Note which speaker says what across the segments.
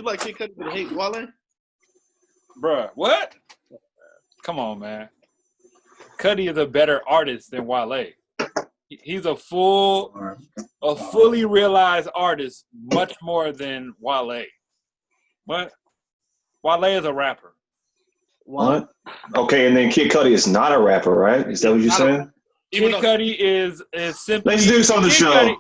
Speaker 1: like Kid Cudi but hate Wale?
Speaker 2: Bruh, what? Come on, man. Cudi is a better artist than Wale. He's a fully realized artist, much more than Wale. What? Wale is a rapper.
Speaker 3: What? Okay, and then Kid Cudi is not a rapper, right? Is that what you're saying?
Speaker 2: Kid Cudi is simply.
Speaker 3: Let's do some of the show.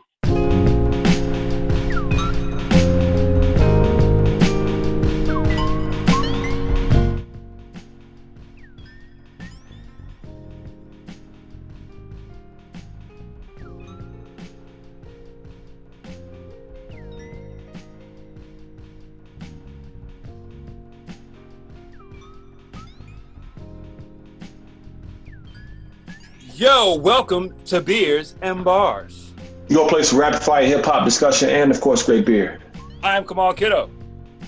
Speaker 2: Yo, welcome to Beers and Bars.
Speaker 3: Your place for rapid fire hip hop discussion and of course great beer.
Speaker 2: I'm Kamal Kiddo.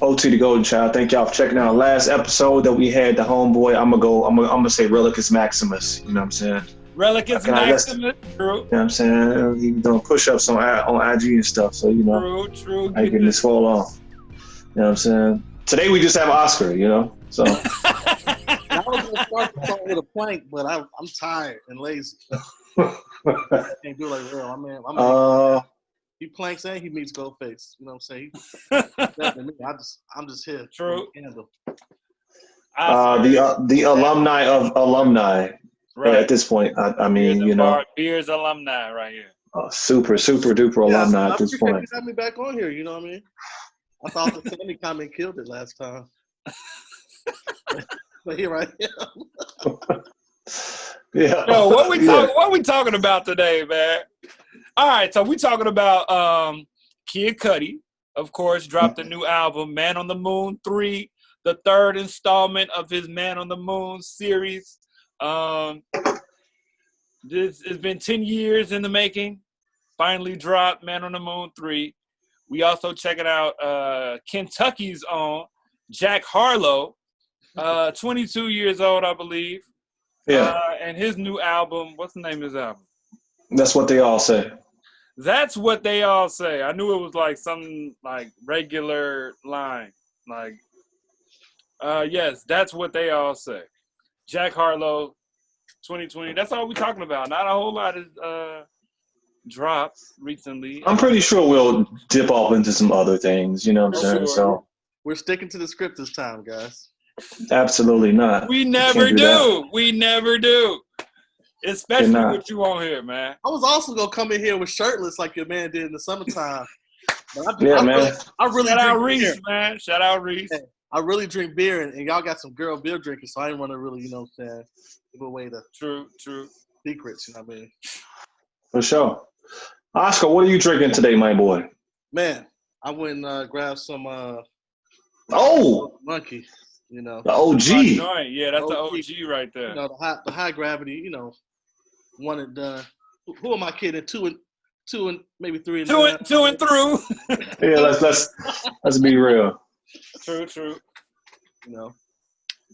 Speaker 3: OT the Golden Child. Thank y'all for checking out. Last episode that we had the homeboy. I'm gonna say Relicus Maximus. You know what I'm saying?
Speaker 2: Relicus Maximus. True.
Speaker 3: You know what I'm saying? He doing push-ups on IG and stuff. So you know.
Speaker 2: True.
Speaker 3: I getting this fall off. You know what I'm saying? Today we just have Oscar. You know. So.
Speaker 1: I was gonna start the song with a plank, but I'm tired and lazy. I can't do it like real. He planks and he meets Goldface. You know what I'm saying? I'm just here.
Speaker 2: True.
Speaker 3: The alumni of alumni. Right. At this point, I mean, you know,
Speaker 2: BEERZ alumni right here.
Speaker 3: Super duper alumni at this point.
Speaker 1: You got me back on here. You know what I mean? I thought the Sammy comment killed it last time. But here I am.
Speaker 3: Yeah.
Speaker 2: Yo, what we talking about today, man? All right, so we talking about Kid Cudi, of course, dropped a new album, Man on the Moon 3, the third installment of his Man on the Moon series. This has been 10 years in the making. Finally dropped Man on the Moon 3. We also checking out Kentucky's own Jack Harlow. 22 years old, I believe.
Speaker 3: Yeah.
Speaker 2: And his new album, what's the name of his album?
Speaker 3: That's what they all say.
Speaker 2: That's what they all say. I knew it was like some like regular line. Like, yes, that's what they all say. Jack Harlow, 2020. That's all we're talking about. Not a whole lot of drops recently.
Speaker 3: I'm pretty sure we'll dip off into some other things. You know what I'm saying?
Speaker 2: Sure.
Speaker 3: So
Speaker 1: we're sticking to the script this time, guys.
Speaker 3: Absolutely not.
Speaker 2: We never do. We never do. Especially with you on here, man.
Speaker 1: I was also gonna come in here with shirtless like your man did in the summertime. But
Speaker 3: man.
Speaker 1: I really
Speaker 2: shout out
Speaker 1: Reese,
Speaker 2: beer. Man. Shout out Reese.
Speaker 1: Yeah, I really drink beer, and y'all got some girl beer drinking, so I didn't want to really, you know what I'm saying, give away the
Speaker 2: true
Speaker 1: secrets. You know what I mean?
Speaker 3: For sure. Oscar, what are you drinking today, my boy?
Speaker 1: Man, I went and grabbed some Monkey. You know,
Speaker 3: the OG.
Speaker 2: Yeah, that's the OG right there.
Speaker 1: You know, the high gravity. You know, one and done. Who am I kidding? Two and maybe three and
Speaker 2: two and through.
Speaker 3: Yeah, let's be real.
Speaker 2: True.
Speaker 1: You know,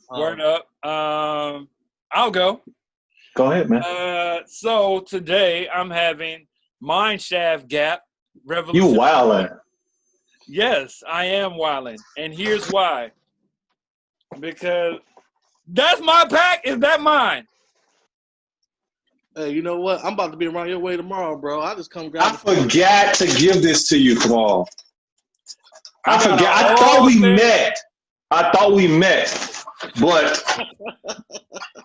Speaker 2: word up. I'll go.
Speaker 3: Go ahead, man.
Speaker 2: So today I'm having Mineshaft Gap Revolution.
Speaker 3: You wildin'.
Speaker 2: Yes, I am wildin', and here's why. Because that's my pack. Is that mine?
Speaker 1: Hey, you know what? I'm about to be around your way tomorrow, bro. I just come grab.
Speaker 3: I forgot to give this to you, Kamal. I forgot. I thought we met, but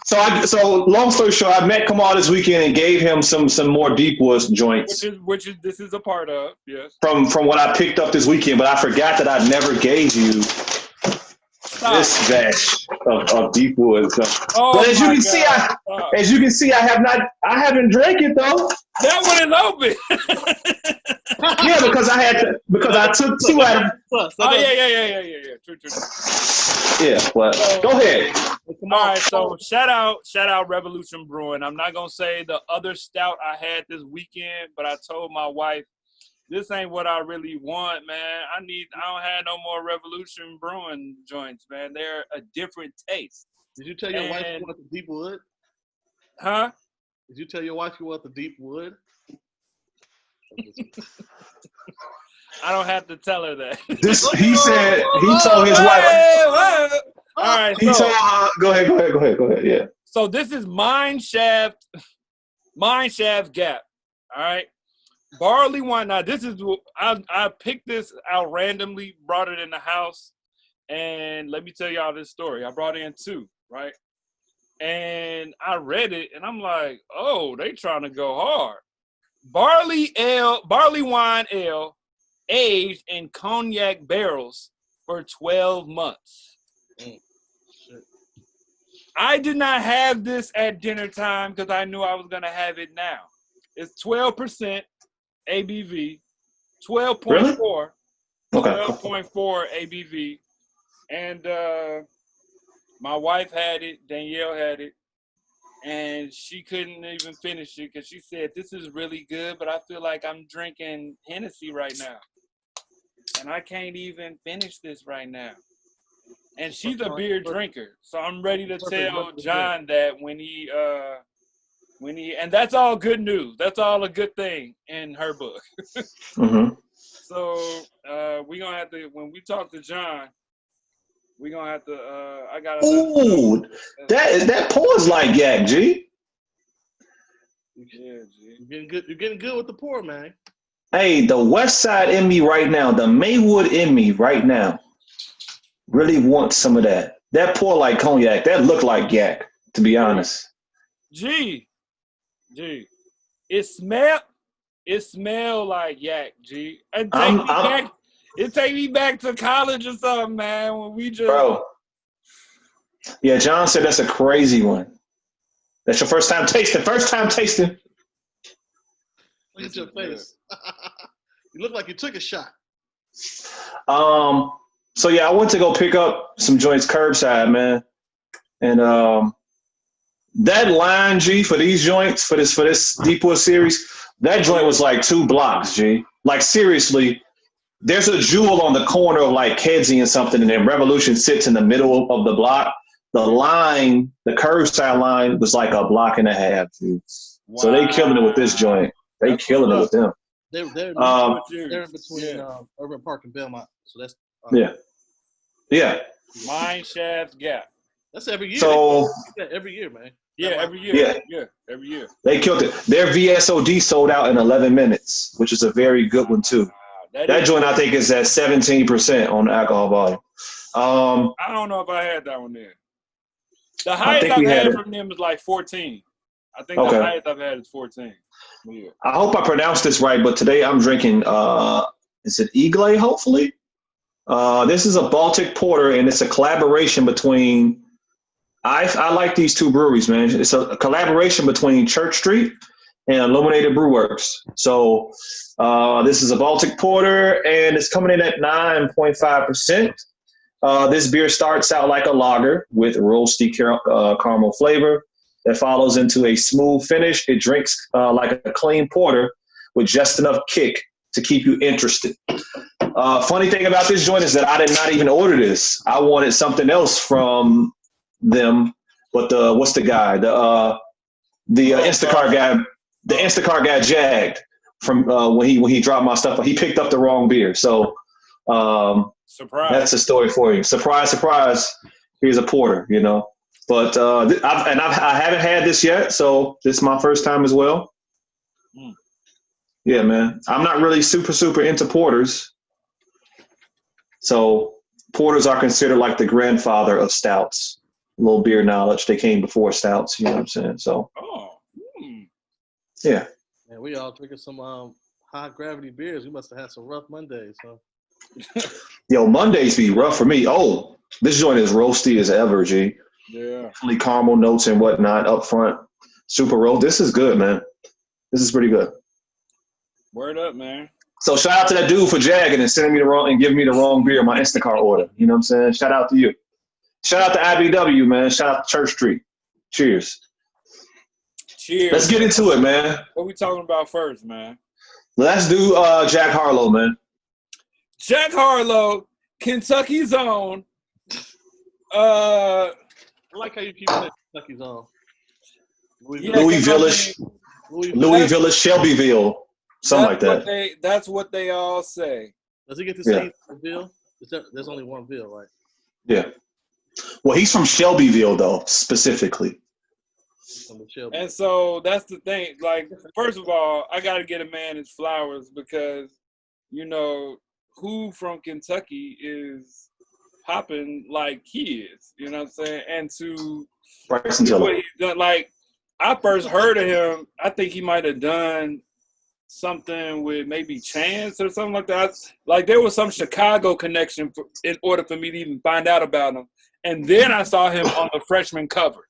Speaker 3: so long story short, I met Kamal this weekend and gave him some more Deepwoods joints.
Speaker 2: Which is this is a part of, yes.
Speaker 3: From what I picked up this weekend, but I forgot that I never gave you this batch of Deepwoods. But as you can see, I haven't drank it though.
Speaker 2: That one is open.
Speaker 3: Yeah, because I took two out of.
Speaker 2: Oh yeah. True.
Speaker 3: Yeah, but go ahead.
Speaker 2: All right, so shout out Revolution Brewing. I'm not gonna say the other stout I had this weekend, but I told my wife, this ain't what I really want, man. I don't have no more Revolution Brewing joints, man. They're a different taste.
Speaker 1: Did you tell your wife you want the deep wood?
Speaker 2: Huh?
Speaker 1: Did you tell your wife you want the deep wood?
Speaker 2: I don't have to tell her that.
Speaker 3: He told his wife.
Speaker 2: All right.
Speaker 3: He told her, go ahead. Yeah.
Speaker 2: So this is Mineshaft Gap. All right. Barleywine. Now this is I picked this out randomly, brought it in the house, and let me tell y'all this story. I brought in 2, right? And I read it, and I'm like, oh, they trying to go hard. Barleywine ale, aged in cognac barrels for 12 months. I did not have this at dinner time because I knew I was going to have it now. It's 12% ABV, 12.4.
Speaker 3: Really?
Speaker 2: 12.4 ABV. And my wife had it, Danielle had it, and she couldn't even finish it because she said, this is really good, but I feel like I'm drinking Hennessy right now. And I can't even finish this right now. And she's a beer drinker, so I'm ready to tell John that when he, and that's all good news. That's all a good thing in her book.
Speaker 3: Mm-hmm.
Speaker 2: So we're going to have to, when we talk to John, we're going to have to, I got to.
Speaker 3: Ooh, that pours like yak, G.
Speaker 2: Yeah, G.
Speaker 1: You're getting good with the pour, man.
Speaker 3: Hey, the West Side in me right now, the Maywood in me right now, really wants some of that. That pour like cognac. That look like yak, to be honest.
Speaker 2: G. It smell like yak, G. It take me back to college or something, man. When we just
Speaker 3: bro. Yeah, John said that's a crazy one. That's your first time tasting.
Speaker 1: Look at your face. You look like you took a shot.
Speaker 3: So yeah, I went to go pick up some joints curbside, man. And that line, G, for these joints, for this Deepwood series, that joint was like 2 blocks, G. Like seriously, there's a Jewel on the corner of like Kedzie and something, and then Revolution sits in the middle of the block. The line, the curbside line, was like a block and a half, G. Wow. So they killing it with this joint. They killing it with them.
Speaker 1: They're in between Urban Park and Belmont. So that's
Speaker 3: yeah.
Speaker 2: Mineshaft Gap.
Speaker 1: That's every year.
Speaker 3: So
Speaker 1: every year, man.
Speaker 2: Yeah, every year. Yeah, every year.
Speaker 3: They killed it. Their VSOD sold out in 11 minutes, which is a very good one too. That joint I think is at 17% on the alcohol volume.
Speaker 2: I don't know if I had that one there. The highest I've had from them is like 14. I think the highest I've had is 14. Yeah.
Speaker 3: I hope I pronounced this right, but today I'm drinking, is it EGLE, hopefully? This is a Baltic porter, and it's a collaboration between, I like these 2 breweries, man. It's a collaboration between Church Street and Illuminated Brewworks. So this is a Baltic porter, and it's coming in at 9.5%. This beer starts out like a lager with roasty caramel flavor that follows into a smooth finish. It drinks like a clean porter with just enough kick to keep you interested. Funny thing about this joint is that I did not even order this. I wanted something else from them, but what's the guy? The Instacart guy. The Instacart guy jagged from when he dropped my stuff. He picked up the wrong beer. So
Speaker 2: surprise.
Speaker 3: That's a story for you. Surprise, surprise. Here's a porter, you know. But I haven't had this yet, so this is my first time as well. Mm. Yeah, man. I'm not really super into porters. So porters are considered like the grandfather of stouts. A little beer knowledge. They came before stouts, you know what I'm saying? So yeah.
Speaker 1: Man, we all drinking some high gravity beers. We must have had some rough Mondays, huh?
Speaker 3: Yo, Mondays be rough for me. Oh, this joint is roasty as ever, G.
Speaker 2: Yeah.
Speaker 3: Definitely caramel notes and whatnot up front. Super roast. This is good, man. This is pretty good.
Speaker 2: Word up, man.
Speaker 3: So shout out to that dude for jagging and sending me the wrong and giving me the wrong beer in my Instacart order. You know what I'm saying? Shout out to you. Shout out to IBW, man. Shout out to Church Street. Cheers.
Speaker 2: Cheers.
Speaker 3: Let's get into it, man.
Speaker 2: What we talking about first, man?
Speaker 3: Let's do Jack Harlow, man.
Speaker 2: Jack Harlow, Kentucky's own. I
Speaker 1: like how you keep saying Kentucky's own.
Speaker 3: Louis Village, Shelbyville, something like that.
Speaker 2: That's what they all say.
Speaker 1: Does he get to say Ville? There's only one Ville, right?
Speaker 3: Yeah. Well, he's from Shelbyville, though, specifically.
Speaker 2: And so that's the thing. Like, first of all, I got to get a man his flowers because, you know, who from Kentucky is popping like he is? You know what I'm saying? And to
Speaker 3: Bryson Tiller.
Speaker 2: what he's done, like, I first heard of him, I think he might have done something with maybe Chance or something like that. Like, there was some Chicago connection in order for me to even find out about him. And then I saw him on the freshman cover.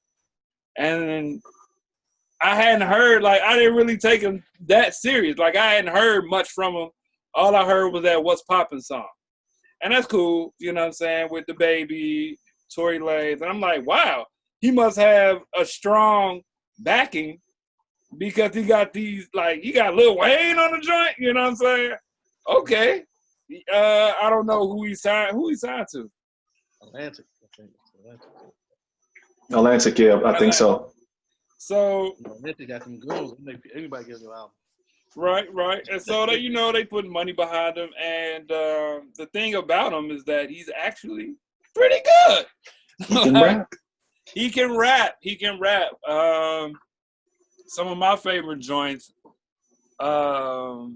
Speaker 2: And I hadn't heard, like, I didn't really take him that serious. Like, I hadn't heard much from him. All I heard was that What's Poppin' song. And that's cool, you know what I'm saying, with the baby, Tory Lanez. And I'm like, wow, he must have a strong backing because he got these, like, he got Lil Wayne on the joint, you know what I'm saying? Okay. I don't know who he signed to.
Speaker 1: Atlantic.
Speaker 3: Atlantic, yeah, I think so.
Speaker 2: So
Speaker 1: Atlantic got some goals. Anybody gets an album.
Speaker 2: Right. And so they, you know, they put money behind him. And the thing about him is that he's actually pretty good. He can rap. He can rap. Some of my favorite joints. I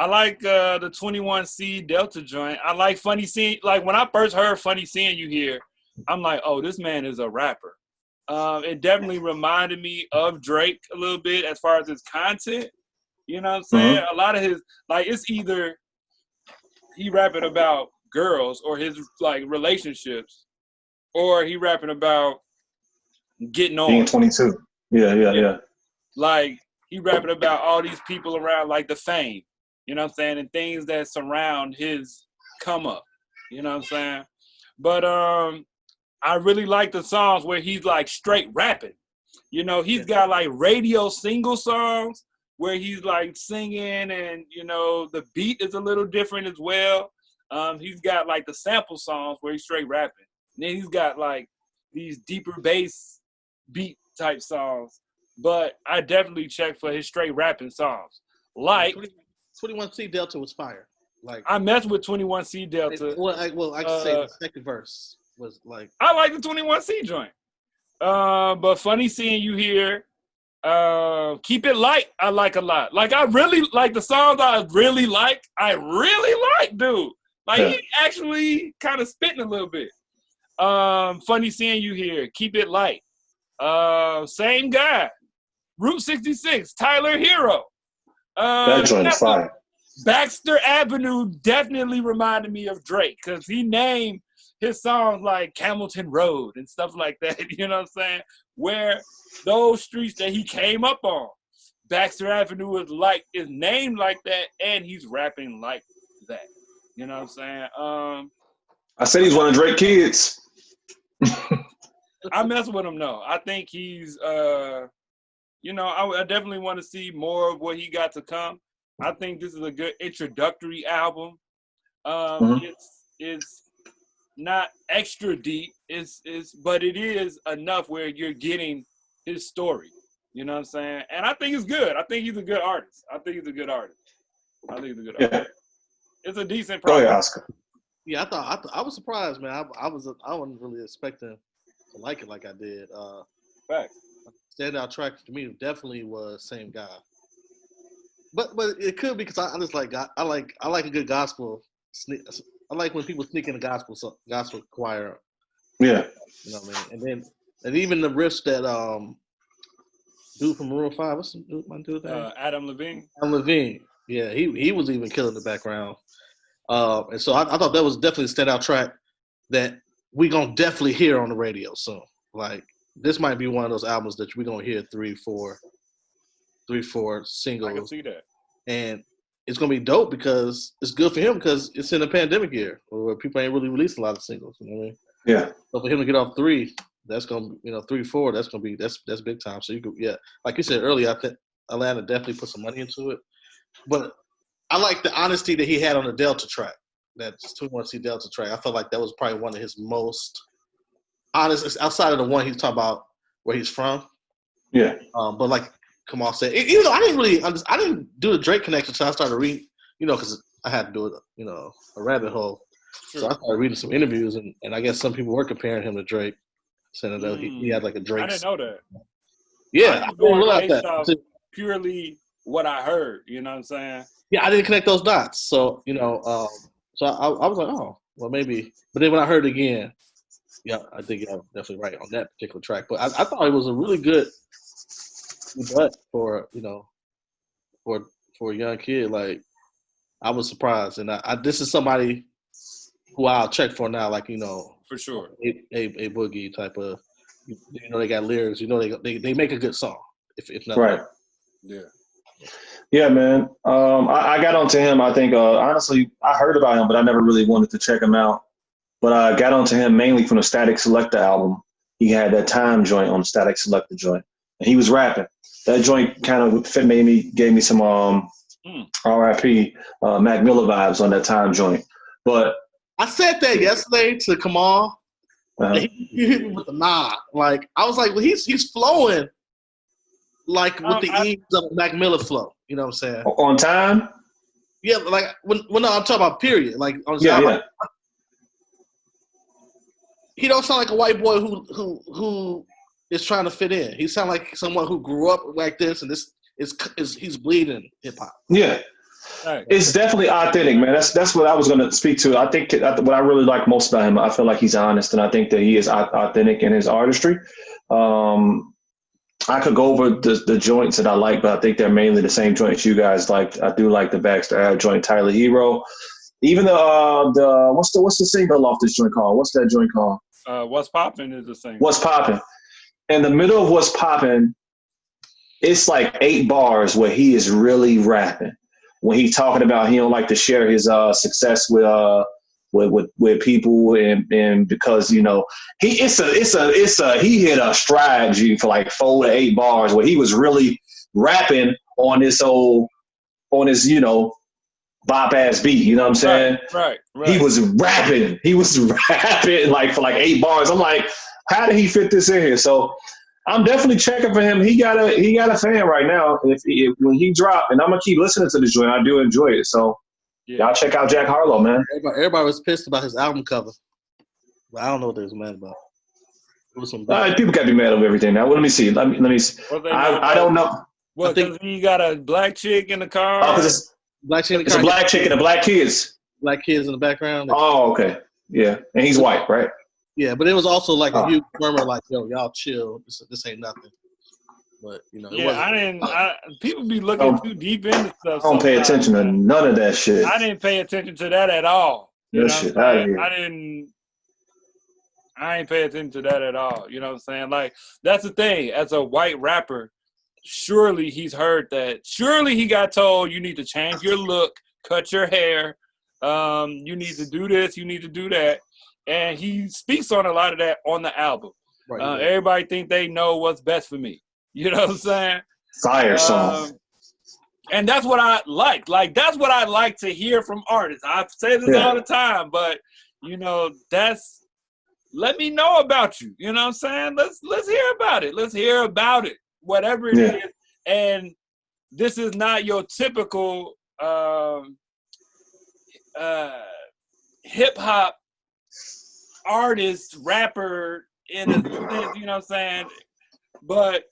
Speaker 2: like the 21C Delta joint. I like Funny Seeing. Like, when I first heard Funny Seeing You Here, I'm like, oh, this man is a rapper. It definitely reminded me of Drake a little bit as far as his content. You know what I'm saying? A lot of his, like, it's either he rapping about girls or his, like, relationships, or he rapping about getting on.
Speaker 3: Being 22. Yeah.
Speaker 2: Like, he rapping about all these people around, like, the fame. You know what I'm saying? And things that surround his come up. You know what I'm saying? But I really like the songs where he's like straight rapping. You know, he's got like radio single songs where he's like singing and, you know, the beat is a little different as well. He's got like the sample songs where he's straight rapping. And then he's got like these deeper bass beat type songs. But I definitely check for his straight rapping songs. Like
Speaker 1: 21C Delta was fire. Like,
Speaker 2: I messed with 21C Delta.
Speaker 1: I could say the second verse was like.
Speaker 2: I like the 21C joint. But Funny Seeing You Here. Keep It Light, I like a lot. Like, I really like the songs I really like, dude. Like, he actually kind of spitting a little bit. Funny Seeing You Here. Keep It Light. Same guy. Route 66, Tyler Hero.
Speaker 3: That joint is fire.
Speaker 2: Baxter Avenue definitely reminded me of Drake because he named his songs like Camilton Road and stuff like that. You know what I'm saying? Where those streets that he came up on, Baxter Avenue is named like that, and he's rapping like that. You know what I'm saying?
Speaker 3: I said he's one of Drake's kids.
Speaker 2: I mess with him though. I think he's you know, I definitely want to see more of what he got to come. I think this is a good introductory album. It's not extra deep. But it is enough where you're getting his story. You know what I'm saying? And I think it's good. I think he's a good artist. It's a decent project.
Speaker 3: Go ahead, Oscar.
Speaker 1: Yeah, I was surprised, man. I wasn't really expecting to like it like I did.
Speaker 2: Facts.
Speaker 1: Standout track to me definitely was Same Guy. But it could be because I just like I like a good gospel. I like when people sneak in a gospel choir.
Speaker 3: Yeah.
Speaker 1: You know what I mean? And even the riffs that dude from Maroon 5, what's my dude's name?
Speaker 2: Adam Levine.
Speaker 1: Adam Levine. Yeah, he was even killing the background. And so I thought that was definitely a standout track that we gonna definitely hear on the radio soon. Like, this might be one of those albums that we're gonna hear three, four singles.
Speaker 2: I can see that.
Speaker 1: And it's gonna be dope because it's good for him because it's in a pandemic year where people ain't really released a lot of singles. You know what I mean?
Speaker 3: Yeah.
Speaker 1: So for him to get off 3, that's gonna, 3, 4, that's gonna be that's big time. So you could, like you said earlier, I think Atlanta definitely put some money into it. But I like the honesty that he had on the Delta track. That 21C Delta track. I felt like that was probably one of his most honest, outside of the one he's talking about where he's from.
Speaker 3: Yeah.
Speaker 1: But like Kamal said, even though I didn't do the Drake connection until I started reading, because I had to do a rabbit hole.
Speaker 2: Sure.
Speaker 1: So I started reading some interviews, and I guess some people were comparing him to Drake, saying that he had like a Drake.
Speaker 2: I didn't know that.
Speaker 1: Yeah, I didn't realize that.
Speaker 2: Off purely what I heard, you know what I'm saying?
Speaker 1: Yeah, I didn't connect those dots. So, so I was like, oh, well, maybe. But then when I heard it again, yeah, I think you're definitely right on that particular track. But I thought it was a really good butt for, for a young kid. Like, I was surprised. And this is somebody who I'll check for now, like,
Speaker 2: for sure.
Speaker 1: A Boogie type of, they got lyrics. They make a good song, if not.
Speaker 3: Right.
Speaker 2: Yeah.
Speaker 3: Yeah, man. I got onto him. I think, honestly, I heard about him, but I never really wanted to check him out. But I got onto him mainly from the Static Selector album. He had that Time joint on the Static Selector joint, and he was rapping. That joint kind of gave me some R.I.P. Mac Miller vibes on that Time joint. But
Speaker 1: I said that yesterday to Kamal. He hit me with a nod. Like, I was like, well, he's flowing like with the ease of Mac Miller flow. You know what I'm saying?
Speaker 3: On Time?
Speaker 1: Yeah, like when I'm talking about period. Like on
Speaker 3: yeah.
Speaker 1: He don't sound like a white boy who is trying to fit in. He sound like someone who grew up like this, and this is he's bleeding hip hop.
Speaker 3: Yeah. Right. It's definitely authentic, man. That's what I was going to speak to. I think what I really like most about him, I feel like he's honest, and I think that he is authentic in his artistry. I could go over the joints that I like, but I think they're mainly the same joints you guys like. I do like the Baxter Ave joint, Tyler Hero. Even the what's the single off this joint called? What's that joint called?
Speaker 2: What's Poppin' is the single.
Speaker 3: What's Poppin'? In the middle of What's Poppin', it's like 8 bars where he is really rapping. When he's talking about he don't like to share his success with people, and because he he hit a stride G for like 4 to 8 bars where he was really rapping on this bop ass beat, you know what I'm saying?
Speaker 2: Right.
Speaker 3: He was rapping like for like 8 bars. I'm like, how did he fit this in here? So I'm definitely checking for him. He got a fan right now. If when he dropped, and I'm gonna keep listening to this joint. I do enjoy it. So y'all check out Jack Harlow, man.
Speaker 1: Everybody was pissed about his album cover, but I don't know what they was mad about. It was some
Speaker 3: people gotta be mad over everything now. Well, let me see. Let me see. I don't know.
Speaker 2: Well, because he got a black chick in the car.
Speaker 3: Oh, because it's a black chick and the black kids.
Speaker 1: Black kids in the background.
Speaker 3: Oh, okay. Yeah, and he's white, right?
Speaker 1: Yeah, but it was also like a huge murmur, like, "Yo, y'all chill. This ain't nothing." But it wasn't.
Speaker 2: People be looking too deep into stuff.
Speaker 3: I don't pay attention to none of that shit.
Speaker 2: I didn't pay attention to that at all.
Speaker 3: That shit out of here.
Speaker 2: I ain't pay attention to that at all. You know what I'm saying? Like, that's the thing. As a white rapper, surely he's heard that. Surely he got told, you need to change your look, cut your hair. You need to do this. You need to do that. And he speaks on a lot of that on the album. Right, everybody think they know what's best for me. You know what I'm saying?
Speaker 3: Fire song.
Speaker 2: And that's what I like. Like, that's what I like to hear from artists. I say this all the time, but, let me know about you. You know what I'm saying? Let's hear about it. Let's hear about it. Whatever it is. And this is not your typical hip-hop artist, rapper, in a sense, you know what I'm saying? But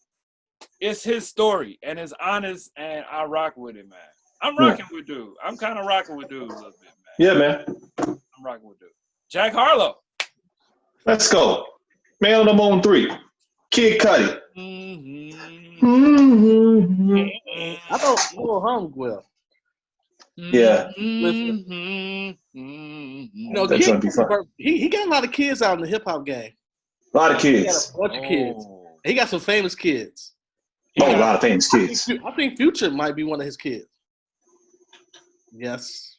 Speaker 2: it's his story, and it's honest, and I rock with it, man. I'm rocking with dude. I'm kind of rocking with dude a little bit, man.
Speaker 3: Yeah, man.
Speaker 2: I'm rocking with dude. Jack Harlow.
Speaker 3: Let's go. Man on the Moon 3. Kid Cudi.
Speaker 1: I thought Lil Hum well.
Speaker 3: Yeah.
Speaker 1: Kid, he got a lot of kids out in the hip hop game.
Speaker 3: A lot of kids.
Speaker 1: He got a bunch of kids. He got some famous kids.
Speaker 3: A lot of famous kids.
Speaker 1: I think Future might be one of his kids. Yes.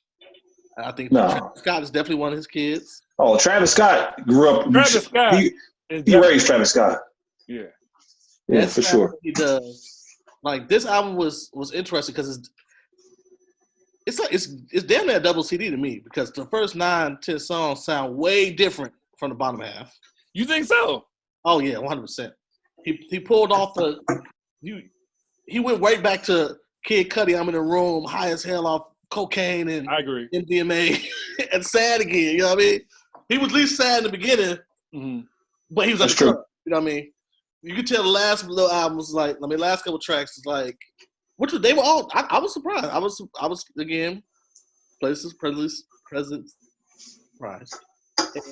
Speaker 1: I think Travis Scott is definitely one of his kids.
Speaker 3: Oh, Travis Scott grew up.
Speaker 2: Travis Scott.
Speaker 3: He raised Travis Scott.
Speaker 2: Yeah.
Speaker 3: Yeah, for sure.
Speaker 1: He does. Like, this album was interesting because it's damn near a double CD to me, because the first 9-10 songs sound way different from the bottom half.
Speaker 2: You think so?
Speaker 1: Oh yeah, 100%. He pulled off he went right back to Kid Cudi. I'm in the room, high as hell off cocaine and
Speaker 2: I agree.
Speaker 1: MDMA and sad again. You know what I mean? He was at least sad in the beginning, but he was at the club. You know what I mean? You could tell the last little album was like, last couple tracks was like, they were all. I was surprised. I was again, present surprised,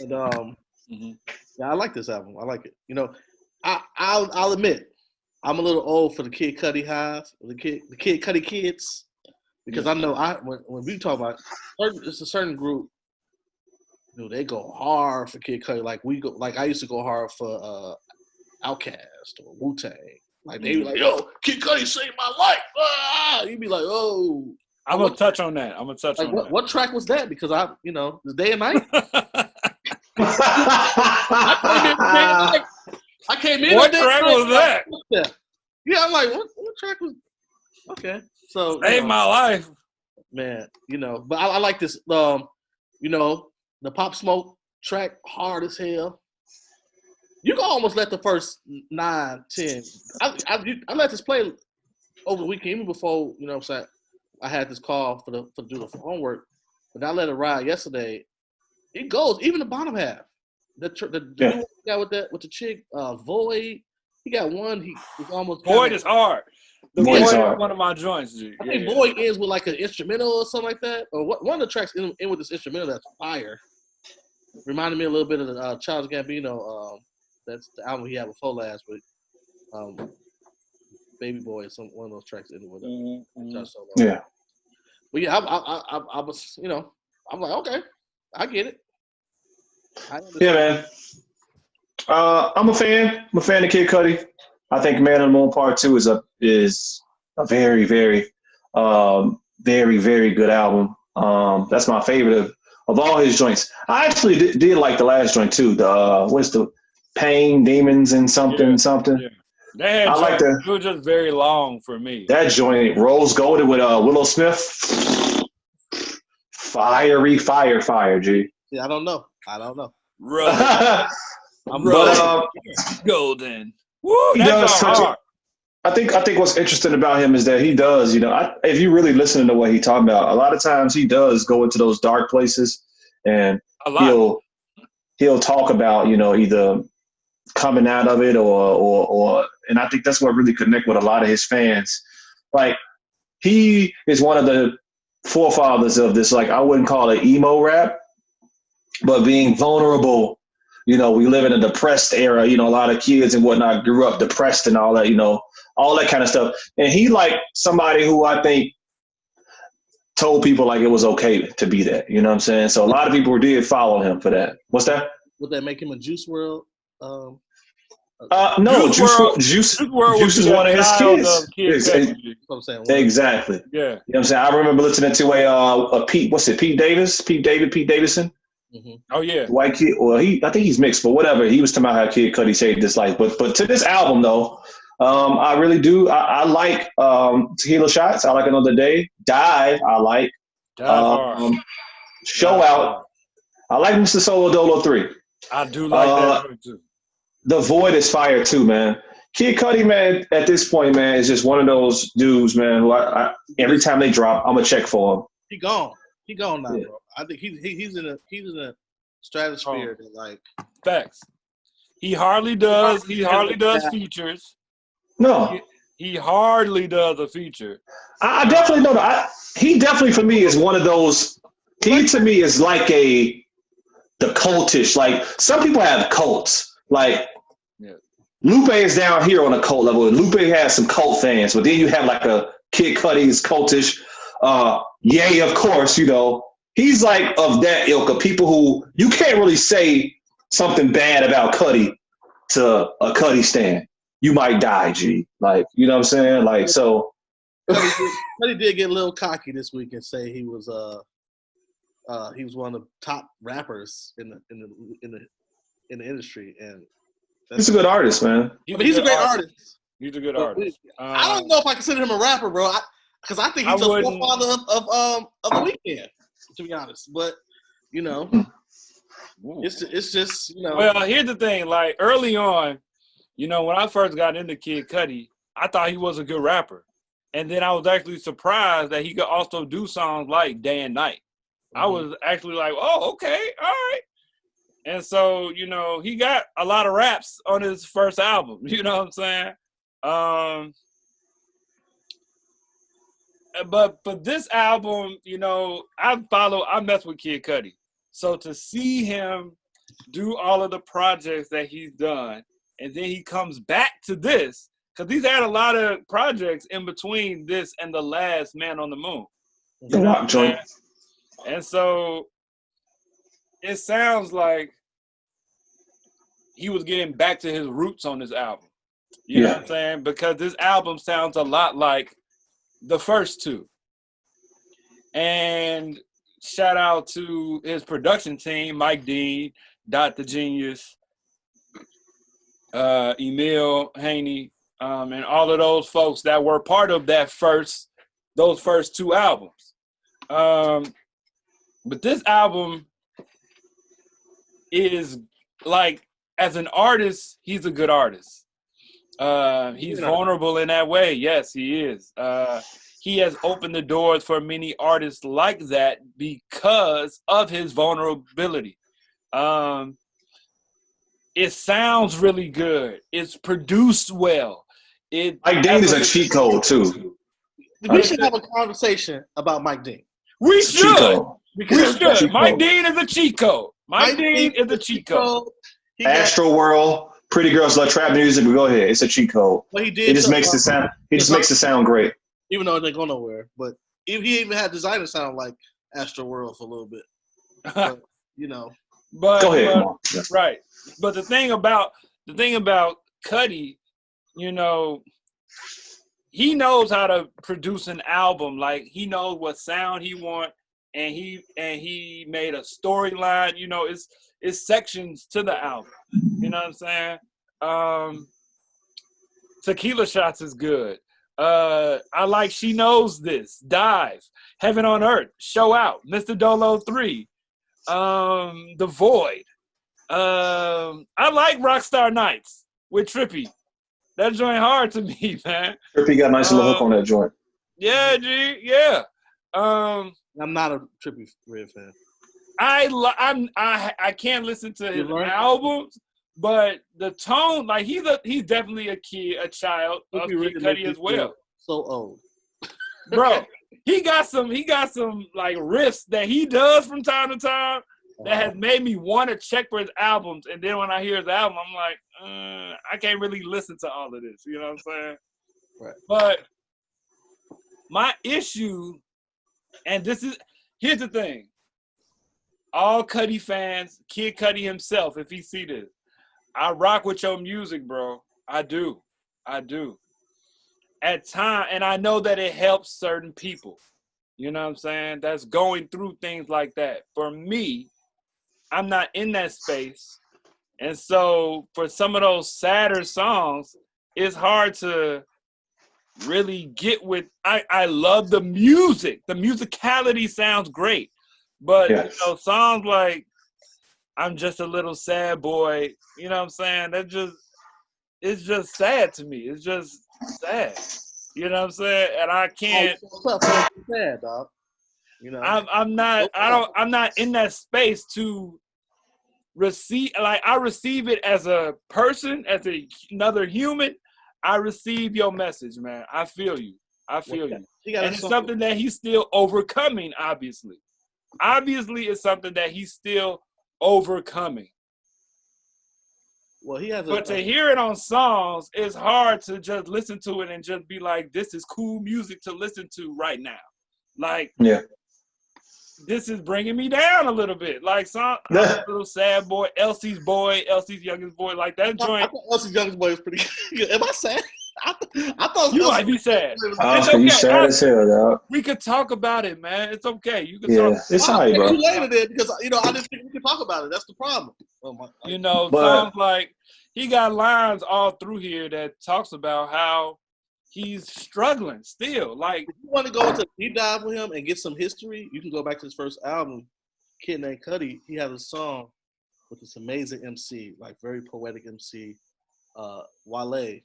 Speaker 1: and yeah, I like this album. I like it. You know, I'll admit, I'm a little old for the Kid Cudi hive, the Kid Cudi kids, because I know when we talk about it's a certain group, dude, they go hard for Kid Cudi. Like I used to go hard for Outkast or Wu-Tang. Like they be like, yo, Kid Cudi saved my life. Ah! You'd be like, oh.
Speaker 2: I'm gonna touch on that.
Speaker 1: What track was that? Because the Day and Night. I came in.
Speaker 2: What track was that?
Speaker 1: Yeah, I'm like, what track was? Okay, so
Speaker 2: saved my life,
Speaker 1: man. You know, but I like this. You know, the Pop Smoke track hard as hell. You can almost let the first 9, 10. I let this play over the weekend, even before, you know what I'm saying, I had this call for do the homework, but I let it ride yesterday. It goes, even the bottom half. The dude guy with the chick, Void, he got one, he was almost
Speaker 2: Void is hard. The Void is one of my joints, G.
Speaker 1: I think Void ends with like an instrumental or something like that. Or one of the tracks in with this instrumental that's fire. Reminded me a little bit of the Charles Gambino. That's the album he had before last, but Baby Boy is one of those tracks in with
Speaker 3: yeah.
Speaker 1: But yeah, I was, you know, I'm like, okay, I get it.
Speaker 3: Yeah, man. I'm a fan. I'm a fan of Kid Cudi. I think Man on the Moon Part 2 is a very, very, very, very good album. That's my favorite of all his joints. I actually did like the last joint too. What's the Pain, Demons, and something.
Speaker 2: Yeah.
Speaker 3: I like that.
Speaker 2: It was just very long for me.
Speaker 3: That joint, Rose Gold with Willow Smith. Fire, G.
Speaker 1: Yeah, I don't know.
Speaker 2: Golden.
Speaker 3: Woo, that's hard. I think what's interesting about him is that he does, you know, if you really listen to what he talking about, a lot of times he does go into those dark places, and he'll talk about, you know, either coming out of it or and I think that's what really connect with a lot of his fans. Like, he is one of the forefathers of this, like, I wouldn't call it emo rap, but being vulnerable. You know, we live in a depressed era. You know, a lot of kids and whatnot grew up depressed and all that, you know, all that kind of stuff. And he, like, somebody who I think told people, like, it was okay to be that. You know what I'm saying? So a lot of people did follow him for that. What's that?
Speaker 1: Would that make him a Juice WRLD?
Speaker 3: No, Juice is one of his kids. Exactly.
Speaker 2: Yeah.
Speaker 3: You know what I'm saying? I remember listening to a Pete Davidson.
Speaker 1: Mm-hmm.
Speaker 2: Oh yeah,
Speaker 3: white kid. Well, I think he's mixed, but whatever. He was talking about how Kid Cudi saved his life. But to this album though, I really do. I like Tequila Shots. I like Another Day. Dive. I like. Show Out. I like Mr. Solo Dolo 3.
Speaker 2: I do like that one too.
Speaker 3: The Void is fire too, man. Kid Cudi, man, at this point, man, is just one of those dudes, man, who I every time they drop, I'm gonna check for him.
Speaker 1: He gone now, bro. I think he's in a stratosphere that, like,
Speaker 2: facts. He hardly does features.
Speaker 3: No.
Speaker 2: He hardly does a feature.
Speaker 3: I definitely know that. He definitely, for me, is one of those. He, to me, is like the cultish. Like, some people have cults. Like, Lupe is down here on a cult level. Lupe has some cult fans, but then you have like a Kid Cudi's cultish. Ye, of course, you know, he's like of that ilk of people who you can't really say something bad about Cudi to a Cudi stan. You might die, G. Like, you know what I'm saying? Like, so.
Speaker 1: Cudi did get a little cocky this week and say he was one of the top rappers in the industry, and
Speaker 3: he's a good artist, man.
Speaker 1: He's a great artist.
Speaker 2: He's a good artist.
Speaker 1: I don't know if I consider him a rapper, bro. Because I think he's the forefather of the weekend, to be honest. But, you know, it's just, you know.
Speaker 2: Well, here's the thing. Like, early on, you know, when I first got into Kid Cudi, I thought he was a good rapper. And then I was actually surprised that he could also do songs like Day and Night. I was actually like, oh, okay, all right. And so, you know, he got a lot of raps on his first album. You know what I'm saying? But for this album, you know, I mess with Kid Cudi. So to see him do all of the projects that he's done, and then he comes back to this, because he's had a lot of projects in between this and the last Man on the Moon.
Speaker 3: The rock joint.
Speaker 2: And so it sounds like he was getting back to his roots on this album. You know what I'm saying? Because this album sounds a lot like the first two. And shout out to his production team, Mike Dean, Dr. Genius, Emil Haney, and all of those folks that were part of those first two albums. But this album is like, as an artist, he's a good artist. He's vulnerable in that way. Yes, he is. He has opened the doors for many artists like that because of his vulnerability. It sounds really good. It's produced well.
Speaker 3: Mike Dean is a cheat code too.
Speaker 1: We should have a conversation about Mike Dean.
Speaker 2: We should. Mike Dean is a cheat code. Mike Dean is a cheat code.
Speaker 3: Astro World, Pretty Girls Love Trap Music. But go ahead, it's a cheat code.
Speaker 1: Well, he did.
Speaker 3: It just makes it sound. It just makes it sound great.
Speaker 1: Even though it didn't go nowhere, but he even had designer sound like Astro World for a little bit. But, you know.
Speaker 2: But
Speaker 3: go ahead.
Speaker 2: Right. But the thing about Cudi, you know, he knows how to produce an album. Like, he knows what sound he wants, and he made a storyline. You know, it's sections to the album. You know what I'm saying? Tequila Shots is good. I like She Knows This, Dive, Heaven on Earth, Show Out, Mr. Dolo 3, The Void. I like Rockstar Nights with Trippy. That joint hard to me, man.
Speaker 3: Trippy got a nice little hook on that joint.
Speaker 2: Yeah, G, yeah.
Speaker 1: I'm not a Trippy Red fan.
Speaker 2: I can't listen to his albums, but the tone, like, he's definitely a child of Kid Cudi as well.
Speaker 1: So old,
Speaker 2: bro. He got some like riffs that he does from time to time that has made me want to check for his albums. And then when I hear his album, I'm like, I can't really listen to all of this. You know what I'm saying?
Speaker 1: Right.
Speaker 2: But my issue, and here's the thing. All Cudi fans, Kid Cudi himself, if he see this, I rock with your music, bro. I do. At times, and I know that it helps certain people. You know what I'm saying? That's going through things like that. For me, I'm not in that space. And so for some of those sadder songs, it's hard to really get with. I love the music. The musicality sounds great. But you know, songs like I'm Just a Little Sad Boy, you know what I'm saying? It's just sad to me. It's just sad. You know what I'm saying? And I can't.
Speaker 1: Sad, dog. You know,
Speaker 2: I'm not in that space to receive. Like, I receive it as a person, as another human. I receive your message, man. I feel you. And it's something that he's still overcoming. Obviously, it's something that he's still overcoming.
Speaker 1: Well, he has.
Speaker 2: But to hear it on songs, it's hard to just listen to it and just be like, "This is cool music to listen to right now." Like, this is bringing me down a little bit. Like, song, Little Sad Boy, Elsie's Youngest Boy, like that joint.
Speaker 1: I thought Elsie's Youngest Boy was pretty good. Am I sad? I thought
Speaker 2: you might be sad.
Speaker 3: It's okay. You sad as hell, dog.
Speaker 2: We could talk about it, man. It's okay. You can talk.
Speaker 3: It's all right, bro.
Speaker 1: You later then, because I didn't think we could talk about it. That's the problem.
Speaker 2: You know, songs like, he got lines all through here that talks about how he's struggling still. Like,
Speaker 1: if you want to go into a deep dive with him and get some history, you can go back to his first album, Kid Named Cudi. He has a song with this amazing MC, like very poetic MC, Wale,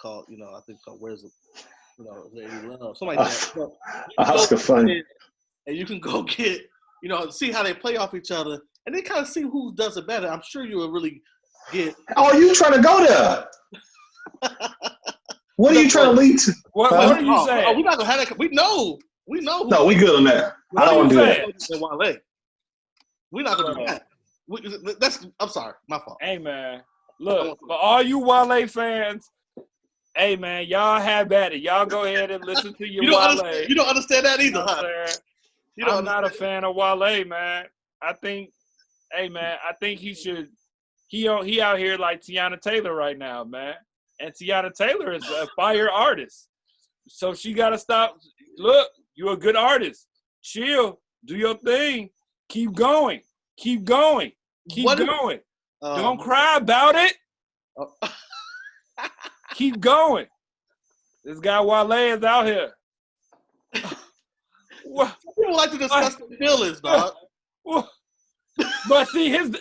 Speaker 1: called, I think called Where's the You know, that you love. Something like that.
Speaker 3: Oscar funny.
Speaker 1: And you can go get, you know, see how they play off each other, and then kind of see who does it better. I'm sure you will really get.
Speaker 3: Oh, you trying to go there? What are you trying to lead to?
Speaker 2: What are you saying?
Speaker 1: Oh, we're not gonna have that. We know.
Speaker 3: No, we good on that. I don't want to do that.
Speaker 1: We're not gonna do that. I'm sorry, my fault.
Speaker 2: Hey man, look, for all you Wale fans, hey man, y'all have at it. Y'all go ahead and listen to your Wale.
Speaker 1: You don't understand that either, huh?
Speaker 2: I'm not a fan of Wale, man. I think he should. He out here like Tiana Taylor right now, man. And Tiana Taylor is a fire artist, so she gotta stop. Look, you're a good artist. Chill, do your thing. Keep going. Keep going. Keep going. Don't cry about it. Keep going. This guy Wale is out here.
Speaker 1: People like to discuss their feelings, dog.
Speaker 2: But see, his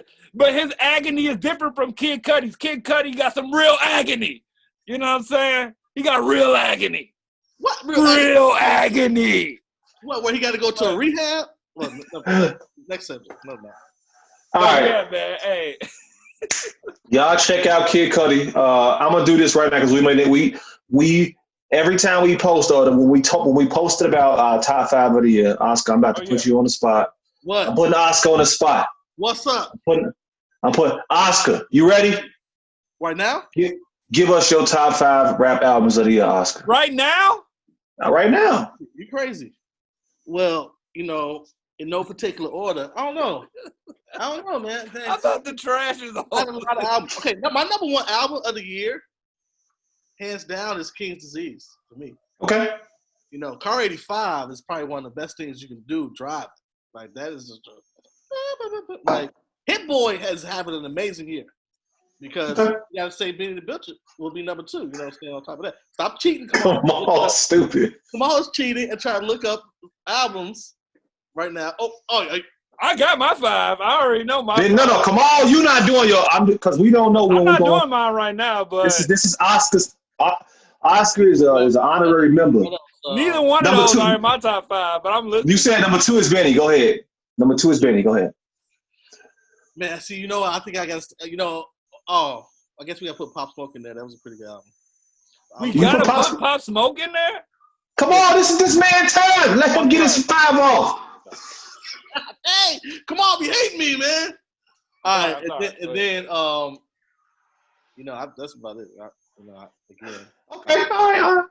Speaker 2: agony is different from Kid Cudi's. Kid Cudi got some real agony. You know what I'm saying? He got real agony.
Speaker 1: What
Speaker 3: real agony?
Speaker 1: What? Where he got to go to a rehab? Well, no, next subject. No.
Speaker 3: All right.
Speaker 2: Yeah, man. Hey.
Speaker 3: Y'all check out Kid Cudi. I'm gonna do this right now because we every time we post or when we posted about top 5 of the year, Oscar, I'm about to put you on the spot.
Speaker 1: What?
Speaker 3: I'm putting Oscar on the spot.
Speaker 1: What's up?
Speaker 3: I'm putting Oscar. You ready?
Speaker 1: Right now?
Speaker 3: Give us your top 5 rap albums of the year, Oscar.
Speaker 2: Right now?
Speaker 3: Not right now.
Speaker 1: You crazy? Well, you know, in no particular order. I don't know, man.
Speaker 2: I thought the trash is
Speaker 1: a lot of albums. Okay, my number 1 album of the year, hands down, is King's Disease for me.
Speaker 3: Okay.
Speaker 1: You know, Car 85 is probably one of the best things you can do. Drive, like that is just like Hit Boy has having an amazing year because you gotta say Benny the Butcher will be number 2. You know what I'm saying? On top of that, stop cheating. Come on,
Speaker 3: stupid.
Speaker 1: Kamal's cheating and trying to look up albums right now.
Speaker 2: I got my 5. I already know my.
Speaker 3: No, Kamal, you not doing your. Because we don't know when
Speaker 2: I'm not doing mine right now, but
Speaker 3: this is Oscar's. Oscar is an honorary member.
Speaker 2: Neither one of those are in my top 5, but I'm listening.
Speaker 3: You said number 2 is Benny. Go ahead. Number 2 is Benny. Go ahead.
Speaker 1: Man, see, you know, I think I got to, you know, I guess we got to put Pop Smoke in there. That was a pretty good album.
Speaker 2: We got to put Pop Smoke in there?
Speaker 3: Come on, this is this man's time. Let him get his 5 off.
Speaker 1: Hey, come on, you hate me, man. All right, and then, you know, that's about it. Again.
Speaker 3: Okay, all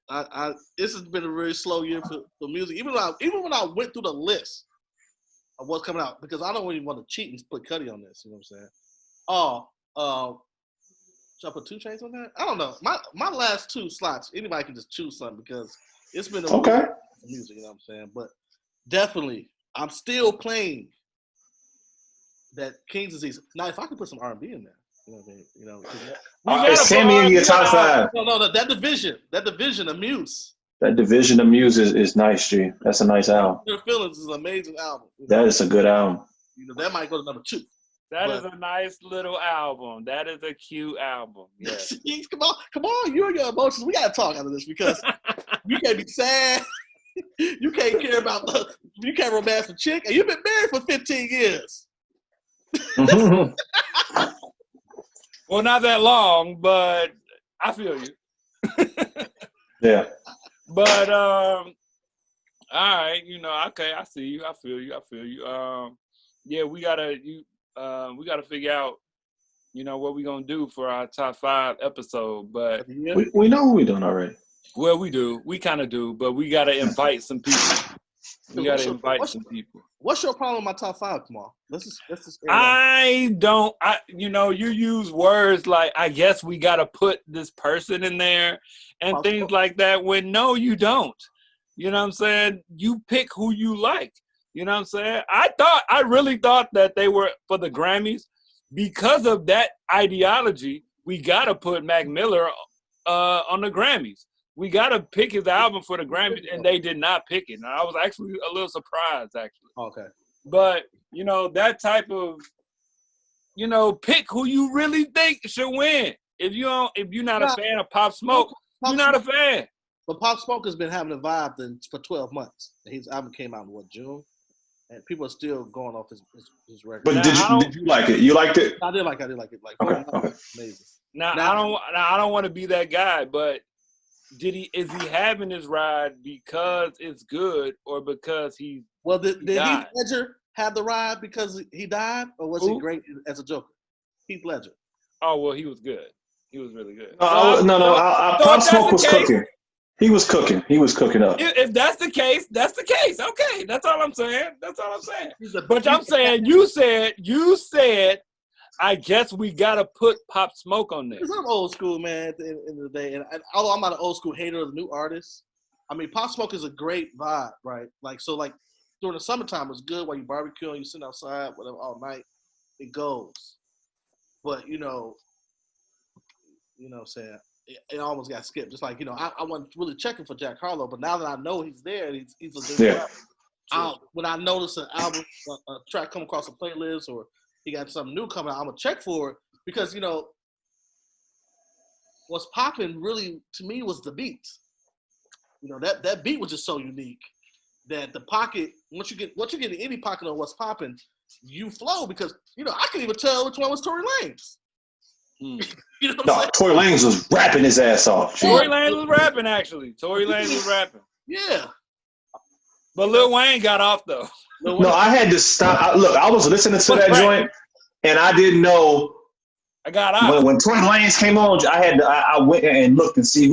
Speaker 3: right.
Speaker 1: This has been a really slow year for music. Even when I went through the list of what's coming out, because I don't really want to cheat and put Cudi on this. You know what I'm saying? Should I put 2 Chainz on that? I don't know. My last 2 slots, anybody can just choose something because it's been a
Speaker 3: okay
Speaker 1: music. You know what I'm saying? But definitely, I'm still playing that King's Disease. Now, if I could put some R&B in there. You know what I mean?
Speaker 3: Is Sammy in your top 5?
Speaker 1: No, that division of Muse.
Speaker 3: That division of Muse is nice, G. That's a nice album.
Speaker 1: Your Feelings is an amazing album.
Speaker 3: That is a good album.
Speaker 1: You know, that might go to number 2.
Speaker 2: That is a nice little album. That is a cute album. Yes.
Speaker 1: Come on, you and your emotions. We gotta talk after this because you can't be sad. You can't care about you can't romance a chick, and you've been married for 15 years.
Speaker 2: Well, not that long, but I feel you.
Speaker 3: Yeah.
Speaker 2: But all right, you know, okay, I see you. I feel you. Yeah, we gotta figure out, you know, what we're gonna do for our top 5 episode. But
Speaker 3: we know what we're doing already.
Speaker 2: Well, we do. We kind of do, but we gotta invite some people. We gotta invite some people.
Speaker 1: What's your problem with my top 5, Kamal? Let's just
Speaker 2: you know, you use words like, I guess we gotta put this person in there and things like that when no, you don't. You know what I'm saying? You pick who you like. You know what I'm saying? I really thought that they were for the Grammys. Because of that ideology, we gotta put Mac Miller on the Grammys. We got to pick his album for the Grammys, and they did not pick it. And I was actually a little surprised, actually.
Speaker 1: Okay.
Speaker 2: But, you know, that type of, you know, pick who you really think should win. If you're not a fan of Pop Smoke, you're not a fan.
Speaker 1: But Pop Smoke has been having a vibe for 12 months. His album came out in June, and people are still going off his record.
Speaker 3: But did you like it? You liked it?
Speaker 1: I did like it. Like,
Speaker 3: okay.
Speaker 1: Amazing.
Speaker 2: Now I don't want to be that guy, but is he having his ride because it's good or because he?
Speaker 1: Well, did Heath Ledger have the ride because he died, or was he great as a Joker? Heath Ledger.
Speaker 2: Oh well, he was good. He was really good.
Speaker 3: Pop Smoke was cooking. He was cooking. He was cooking up.
Speaker 2: If that's the case, that's the case. Okay, that's all I'm saying. But I'm saying you said. I guess we gotta put Pop Smoke on there.
Speaker 1: Because I'm old school, man. At the end of the day, and although I'm not an old school hater of the new artists, I mean, Pop Smoke is a great vibe, right? Like during the summertime, it's good while you barbecuing, you sitting outside, whatever, all night. It goes, but you know what I'm saying. It almost got skipped. Just like I wasn't really checking for Jack Harlow, but now that I know he's there, he's a good rapper. When I notice an album, a track come across a playlist, or he got something new coming out, I'm gonna check for it because what's popping really to me was the beat. That beat was just so unique that the pocket once you get in any pocket of what's popping, you flow because I couldn't even tell which one was Tory Lanez.
Speaker 3: Tory Lanez was rapping his ass off.
Speaker 2: Tory Lanez was rapping actually. Tory Lanez was rapping.
Speaker 1: Yeah.
Speaker 2: But Lil Wayne got off though.
Speaker 3: No, I had to stop. I was listening to that joint, and I didn't know.
Speaker 2: I got out.
Speaker 3: When Tory Lanez came on, I went and looked to see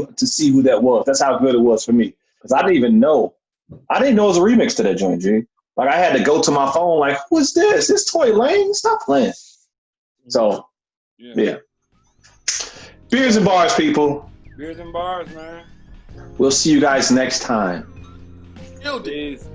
Speaker 3: who that was. That's how good it was for me because I didn't even know. I didn't know it was a remix to that joint, G. Like I had to go to my phone, like, who is this? This Tory Lanez? Stop playing. So, yeah. Beers and bars, people.
Speaker 2: Beers and bars, man.
Speaker 3: We'll see you guys next time.
Speaker 1: Yo,
Speaker 2: Peace.